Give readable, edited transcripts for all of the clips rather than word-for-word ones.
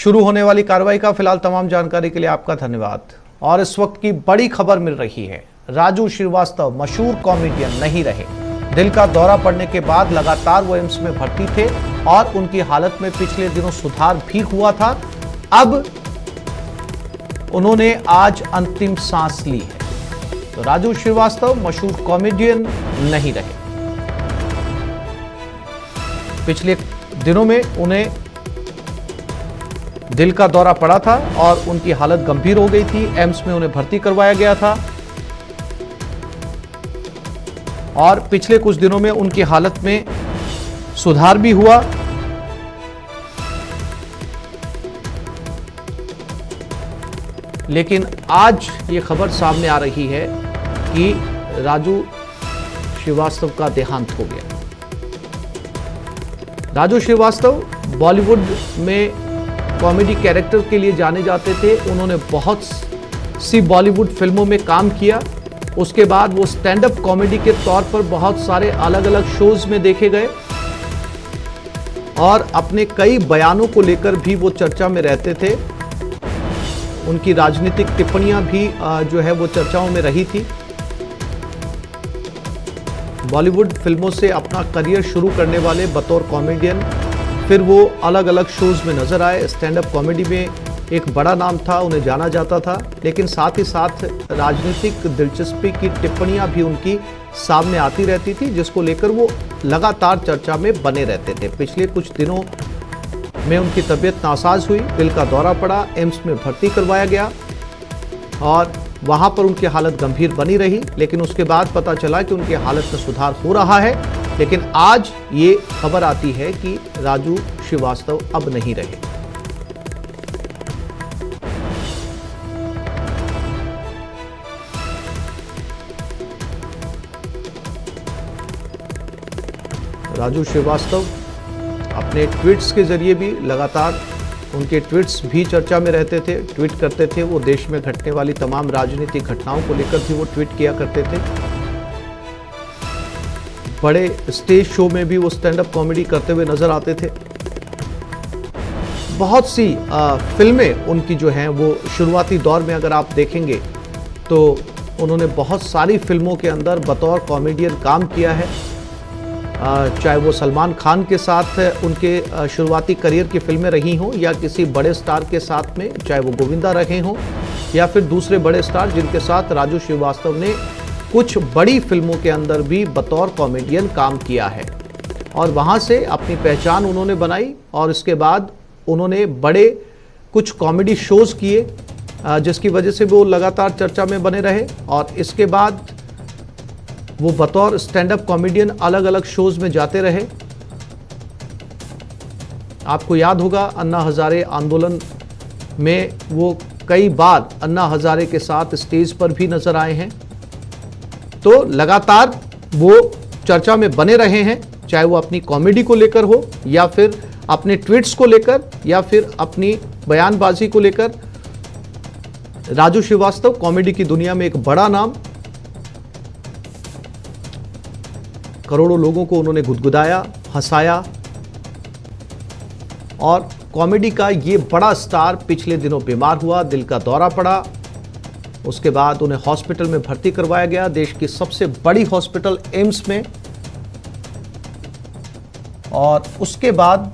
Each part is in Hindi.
शुरू होने वाली कार्रवाई का फिलहाल तमाम जानकारी के लिए आपका धन्यवाद। और इस वक्त की बड़ी खबर मिल रही है, राजू श्रीवास्तव मशहूर कॉमेडियन नहीं रहे। दिल का दौरा पड़ने के बाद लगातार वो एम्स में भर्ती थे और उनकी हालत में पिछले दिनों सुधार भी हुआ था। अब उन्होंने आज अंतिम सांस ली है। तो राजू श्रीवास्तव मशहूर कॉमेडियन नहीं रहे। पिछले दिनों में उन्हें दिल का दौरा पड़ा था और उनकी हालत गंभीर हो गई थी। एम्स में उन्हें भर्ती करवाया गया था और पिछले कुछ दिनों में उनकी हालत में सुधार भी हुआ। लेकिन आज ये खबर सामने आ रही है कि राजू श्रीवास्तव का देहांत हो गया। राजू श्रीवास्तव बॉलीवुड में कॉमेडी कैरेक्टर के लिए जाने जाते थे। उन्होंने बहुत सी बॉलीवुड फिल्मों में काम किया। उसके बाद वो स्टैंड अप कॉमेडी के तौर पर बहुत सारे अलग अलग शोज में देखे गए और अपने कई बयानों को लेकर भी वो चर्चा में रहते थे। उनकी राजनीतिक टिप्पणियां भी जो है वो चर्चाओं में रही थी। बॉलीवुड फिल्मों से अपना करियर शुरू करने वाले बतौर कॉमेडियन फिर वो अलग अलग शोज में नजर आए। स्टैंड अप कॉमेडी में एक बड़ा नाम था, उन्हें जाना जाता था, लेकिन साथ ही साथ राजनीतिक दिलचस्पी की टिप्पणियां भी उनकी सामने आती रहती थी, जिसको लेकर वो लगातार चर्चा में बने रहते थे। पिछले कुछ दिनों में उनकी तबीयत नासाज हुई, दिल का दौरा पड़ा, एम्स में भर्ती करवाया गया और वहां पर उनकी हालत गंभीर बनी रही। लेकिन उसके बाद पता चला कि उनकी हालत में सुधार हो रहा है। लेकिन आज ये खबर आती है कि राजू श्रीवास्तव अब नहीं रहे। राजू श्रीवास्तव अपने ट्वीट्स के जरिए भी लगातार उनके ट्वीट्स भी चर्चा में रहते थे, ट्वीट करते थे। वो देश में घटने वाली तमाम राजनीतिक घटनाओं को लेकर भी वो ट्वीट किया करते थे। बड़े स्टेज शो में भी वो स्टैंड अप कॉमेडी करते हुए नजर आते थे। बहुत सी फिल्में उनकी जो हैं वो शुरुआती दौर में अगर आप देखेंगे तो उन्होंने बहुत सारी फिल्मों के अंदर बतौर कॉमेडियन काम किया है। चाहे वो सलमान खान के साथ उनके शुरुआती करियर की फिल्में रही हों या किसी बड़े स्टार के साथ में, चाहे वो गोविंदा रहे हों या फिर दूसरे बड़े स्टार जिनके साथ राजू श्रीवास्तव ने कुछ बड़ी फिल्मों के अंदर भी बतौर कॉमेडियन काम किया है। और वहाँ से अपनी पहचान उन्होंने बनाई और इसके बाद उन्होंने बड़े कुछ कॉमेडी शोज किए, जिसकी वजह से वो लगातार चर्चा में बने रहे। और इसके बाद वो बतौर स्टैंड अप कॉमेडियन अलग अलग शोज में जाते रहे। आपको याद होगा अन्ना हजारे आंदोलन में वो कई बार अन्ना हजारे के साथ स्टेज पर भी नजर आए हैं। तो लगातार वो चर्चा में बने रहे हैं, चाहे वो अपनी कॉमेडी को लेकर हो या फिर अपने ट्वीट्स को लेकर या फिर अपनी बयानबाजी को लेकर। राजू श्रीवास्तव कॉमेडी की दुनिया में एक बड़ा नाम, करोड़ों लोगों को उन्होंने गुदगुदाया, हंसाया और कॉमेडी का ये बड़ा स्टार पिछले दिनों बीमार हुआ, दिल का दौरा पड़ा। उसके बाद उन्हें हॉस्पिटल में भर्ती करवाया गया, देश की सबसे बड़ी हॉस्पिटल एम्स में। और उसके बाद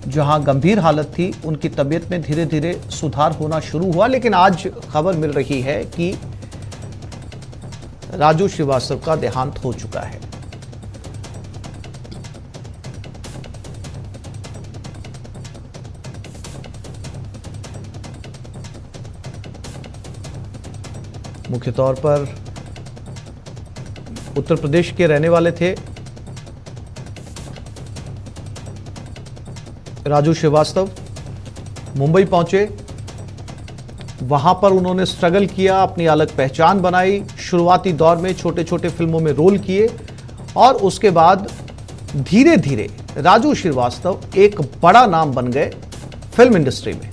जहां गंभीर हालत थी, उनकी तबीयत में धीरे धीरे सुधार होना शुरू हुआ। लेकिन आज खबर मिल रही है कि राजू श्रीवास्तव का देहांत हो चुका है। मुख्य तौर पर उत्तर प्रदेश के रहने वाले थे राजू श्रीवास्तव। मुंबई पहुंचे, वहां पर उन्होंने स्ट्रगल किया, अपनी अलग पहचान बनाई। शुरुआती दौर में छोटे छोटे फिल्मों में रोल किए और उसके बाद धीरे धीरे राजू श्रीवास्तव एक बड़ा नाम बन गए फिल्म इंडस्ट्री में।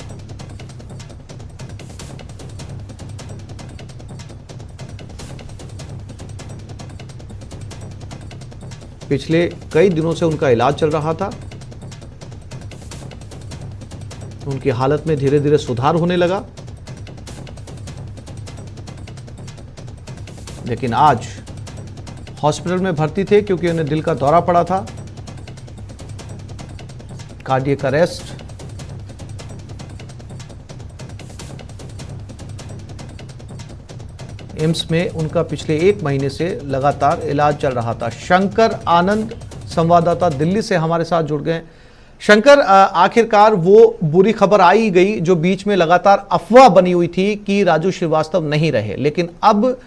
पिछले कई दिनों से उनका इलाज चल रहा था। उनकी हालत में धीरे धीरे सुधार होने लगा, लेकिन आज हॉस्पिटल में भर्ती थे क्योंकि उन्हें दिल का दौरा पड़ा था, कार्डियक अरेस्ट। एम्स में उनका पिछले 1 महीने से लगातार इलाज चल रहा था। शंकर आनंद संवाददाता दिल्ली से हमारे साथ जुड़ गए। शंकर, आखिरकार वो बुरी खबर आई गई जो बीच में लगातार अफवाह बनी हुई थी कि राजू श्रीवास्तव नहीं रहे, लेकिन अब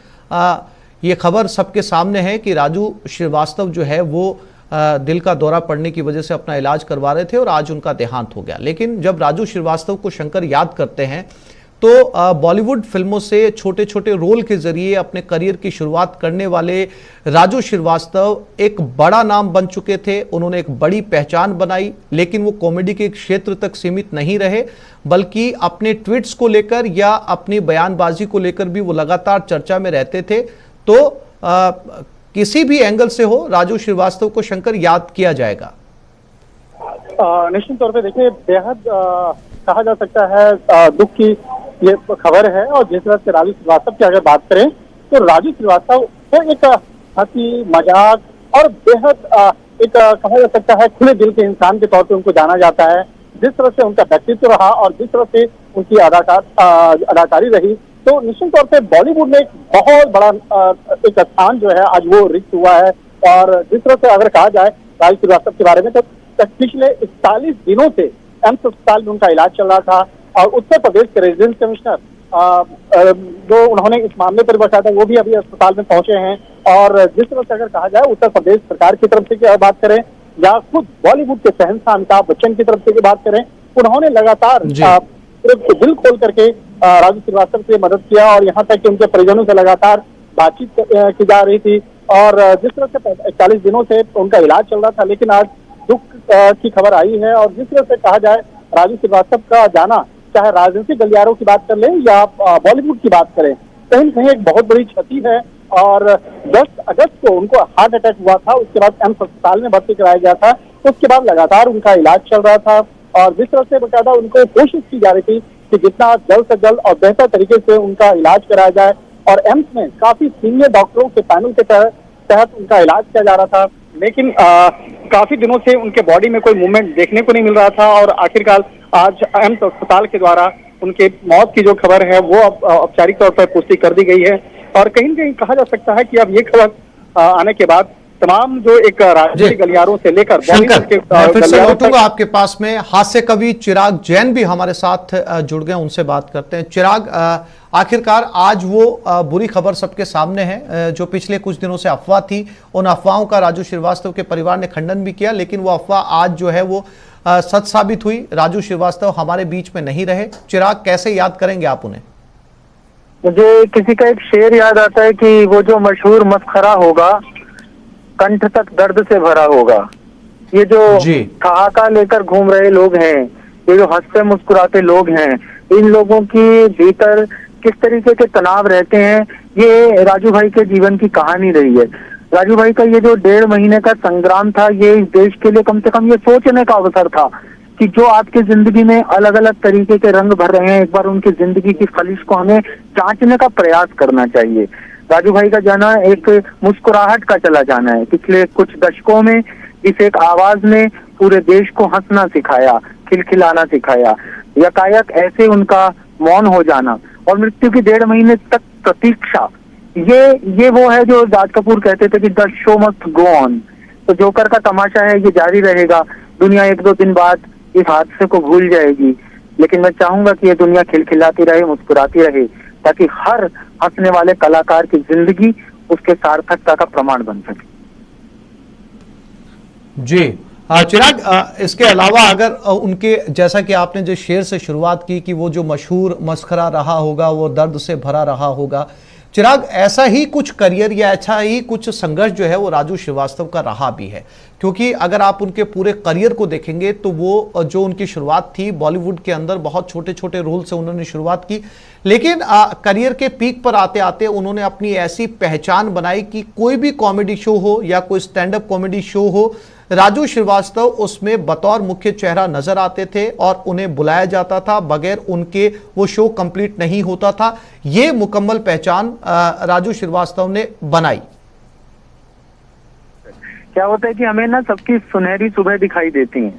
ये खबर सबके सामने है कि राजू श्रीवास्तव जो है वो दिल का दौरा पड़ने की वजह से अपना इलाज करवा रहे थे और आज उनका देहांत हो गया। लेकिन जब राजू श्रीवास्तव को शंकर याद करते हैं तो बॉलीवुड फिल्मों से छोटे छोटे रोल के जरिए अपने करियर की शुरुआत करने वाले राजू श्रीवास्तव एक बड़ा नाम बन चुके थे। उन्होंने एक बड़ी पहचान बनाई, लेकिन वो कॉमेडी के क्षेत्र तक सीमित नहीं रहे, बल्कि अपने ट्वीट्स को लेकर या अपनी बयानबाजी को लेकर भी वो लगातार चर्चा में रहते थे। तो किसी भी एंगल से हो, राजू श्रीवास्तव को शंकर याद किया जाएगा। निश्चित तौर पे देखिए, बेहद कहा जा सकता है दुख की ये खबर है। और जिस तरह से राजू श्रीवास्तव की अगर बात करें तो राजू श्रीवास्तव को एक हंसी मजाक और बेहद एक कहा जा सकता है खुले दिल के इंसान के तौर पे उनको जाना जाता है। जिस तरह से उनका व्यक्तित्व रहा और जिस तरह से उनकी अदाकारी रही, तो निश्चित तौर पे बॉलीवुड में एक बहुत बड़ा एक स्थान जो है आज वो रिक्त हुआ है। और जिस तरह से अगर कहा जाए राजू श्रीवास्तव के बारे में, तो पिछले 41 दिनों से एम्स अस्पताल में उनका इलाज चल रहा था। और उत्तर प्रदेश के रेजिडेंट कमिश्नर जो उन्होंने इस मामले पर बताया था, वो भी अभी अस्पताल में पहुंचे हैं। और जिस तरह से अगर कहा जाए उत्तर प्रदेश सरकार की तरफ से क्या बात करें या खुद बॉलीवुड के शहंशाह अमिताभ बच्चन की तरफ से बात करें, उन्होंने लगातार दिल खोल करके राजू श्रीवास्तव से मदद किया। और यहाँ तक कि उनके परिजनों से लगातार बातचीत की जा रही थी। और जिस तरह से 41 दिनों से उनका इलाज चल रहा था, लेकिन आज दुख की खबर आई है। और जिस तरह से कहा जाए राजू श्रीवास्तव का जाना, चाहे राजनीतिक गलियारों की बात कर लें या बॉलीवुड की बात करें, कहीं न कहीं एक बहुत बड़ी क्षति है। और 10 अगस्त को उनको हार्ट अटैक हुआ था, उसके बाद एम्स अस्पताल में भर्ती कराया गया था। उसके बाद लगातार उनका इलाज चल रहा था। और जिस तरह से बकायदा उनको कोशिश की जा रही थी कि जितना जल्द से जल्द और बेहतर तरीके से उनका इलाज कराया जाए। और एम्स में काफी सीनियर डॉक्टरों के पैनल के तहत उनका इलाज किया जा रहा था, लेकिन काफी दिनों से उनके बॉडी में कोई मूवमेंट देखने को नहीं मिल रहा था। और आखिरकार आज एम्स अस्पताल के द्वारा उनके मौत की जो खबर है वो अब औपचारिक तौर पर पुष्टि कर दी गई है। और कहीं न कहीं कहा जा सकता है कि अब ये खबर आने के बाद तमाम जो एक राजनीतिक गलियारों से लेकर शंकर, मैं फिर से लौटूंगा आपके पास में। हास्य कवि चिराग जैन भी हमारे साथ जुड़ गए, उनसे बात करते हैं। चिराग, आखिरकार आज वो बुरी खबर सबके सामने है जो पिछले कुछ दिनों से अफवाह थी। उन अफवाहों का राजू श्रीवास्तव के परिवार ने खंडन भी किया, लेकिन वो अफवाह आज जो है वो सच साबित हुई। राजू श्रीवास्तव हमारे बीच में नहीं रहे। चिराग, कैसे याद करेंगे आप उन्हें? मुझे किसी का एक शेर याद आता है कि वो जो मशहूर मस्खरा होगा कंठ तक दर्द से भरा होगा। ये जो ठहाका लेकर घूम रहे लोग हैं, ये जो हंसते मुस्कुराते लोग हैं, इन लोगों की भीतर किस तरीके के तनाव रहते हैं, ये राजू भाई के जीवन की कहानी रही है। राजू भाई का ये जो 1.5 महीने का संग्राम था, ये इस देश के लिए कम से कम ये सोचने का अवसर था कि जो आपकी जिंदगी में अलग अलग तरीके के रंग भर रहे हैं, एक बार उनकी जिंदगी की खलिश को हमें जांचने का प्रयास करना चाहिए। राजू भाई का जाना एक मुस्कुराहट का चला जाना है। पिछले कुछ दशकों में इस एक आवाज ने पूरे देश को हंसना सिखाया, खिलखिलाना सिखाया। यकायक ऐसे उनका मौन हो जाना और मृत्यु की 1.5 महीने तक प्रतीक्षा, ये वो है जो राज कपूर कहते थे कि the show must go on. तो जोकर का तमाशा है, ये जारी रहेगा। दुनिया 1-2 दिन बाद इस हादसे को भूल जाएगी, लेकिन मैं चाहूंगा कि ये दुनिया खिलखिलाती रहे, मुस्कुराती रहे, ताकि हर हंसने वाले कलाकार की जिंदगी उसके सार्थकता का प्रमाण बन सके। जी चिराग, इसके अलावा अगर उनके, जैसा कि आपने जो शेर से शुरुआत की कि वो जो मशहूर मस्खरा रहा होगा वो दर्द से भरा रहा होगा, चिराग, ऐसा ही कुछ करियर या ऐसा ही कुछ संघर्ष जो है वो राजू श्रीवास्तव का रहा भी है। क्योंकि अगर आप उनके पूरे करियर को देखेंगे तो वो जो उनकी शुरुआत थी बॉलीवुड के अंदर, बहुत छोटे छोटे रोल से उन्होंने शुरुआत की, लेकिन करियर के पीक पर आते आते उन्होंने अपनी ऐसी पहचान बनाई कि कोई भी कॉमेडी शो हो या कोई स्टैंड अप कॉमेडी शो हो राजू श्रीवास्तव उसमें बतौर मुख्य चेहरा नजर आते थे और उन्हें बुलाया जाता था, बगैर उनके वो शो कंप्लीट नहीं होता था। ये मुकम्मल पहचान राजू श्रीवास्तव ने बनाई। क्या होता है कि हमें ना सबकी सुनहरी सुबह दिखाई देती है,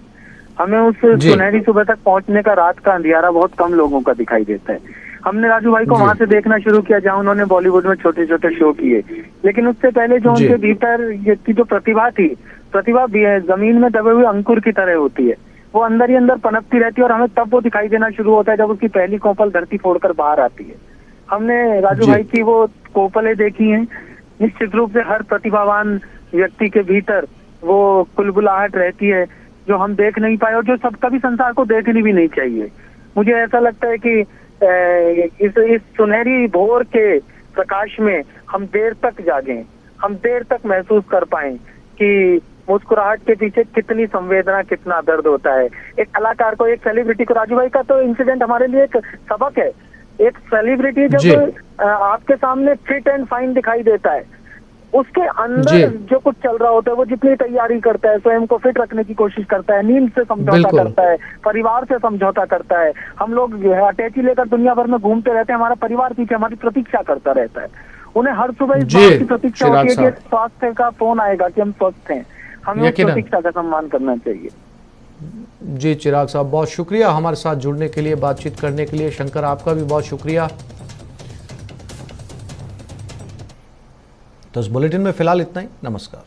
हमें उस सुनहरी सुबह तक पहुंचने का रात का अंधियारा बहुत कम लोगों का दिखाई देता है। हमने राजू भाई को वहां से देखना शुरू किया जहां उन्होंने बॉलीवुड में छोटे छोटे शो किए, लेकिन उससे पहले जो उनके भीतर की जो प्रतिभा थी, प्रतिभा जमीन में दबे हुए अंकुर की तरह होती है, वो अंदर ही अंदर पनपती रहती है और हमें तब वो दिखाई देना शुरू होता है जब उसकी पहली कोपल धरती फोड़कर बाहर आती है। हमने राजू भाई की वो कोपलें देखी हैं। निश्चित रूप से हर प्रतिभावान व्यक्ति के भीतर वो कुलबुलाहट रहती है जो हम देख नहीं पाए और जो सब कभी संसार को देखनी भी नहीं चाहिए। मुझे ऐसा लगता है कि इस सुनहरी भोर के प्रकाश में हम देर तक जागें, हम देर तक महसूस कर पाएं कि मुस्कुराहट के पीछे कितनी संवेदना, कितना दर्द होता है। एक कलाकार को, एक सेलिब्रिटी को, राजू भाई का तो इंसिडेंट हमारे लिए एक सबक है। एक सेलिब्रिटी जब आपके सामने फिट एंड फाइन दिखाई देता है, उसके अंदर जो कुछ चल रहा होता है, वो जितनी तैयारी करता है, स्वयं को फिट रखने की कोशिश करता है, नींद से समझौता करता है, परिवार से समझौता करता है। हम लोग अटैची लेकर दुनिया भर में घूमते रहते हैं, हमारा परिवार पीछे हमारी प्रतीक्षा करता रहता है। उन्हें हर सुबह इस बात की प्रतीक्षा होती है कि स्वास्थ्य का फोन आएगा कि हम स्वस्थ हैं। हमें उस प्रतीक्षा का सम्मान करना चाहिए। जी चिराग साहब, बहुत शुक्रिया हमारे साथ जुड़ने के लिए, बातचीत करने के लिए। शंकर, आपका भी बहुत शुक्रिया। तो इस बुलेटिन में फिलहाल इतना ही। नमस्कार।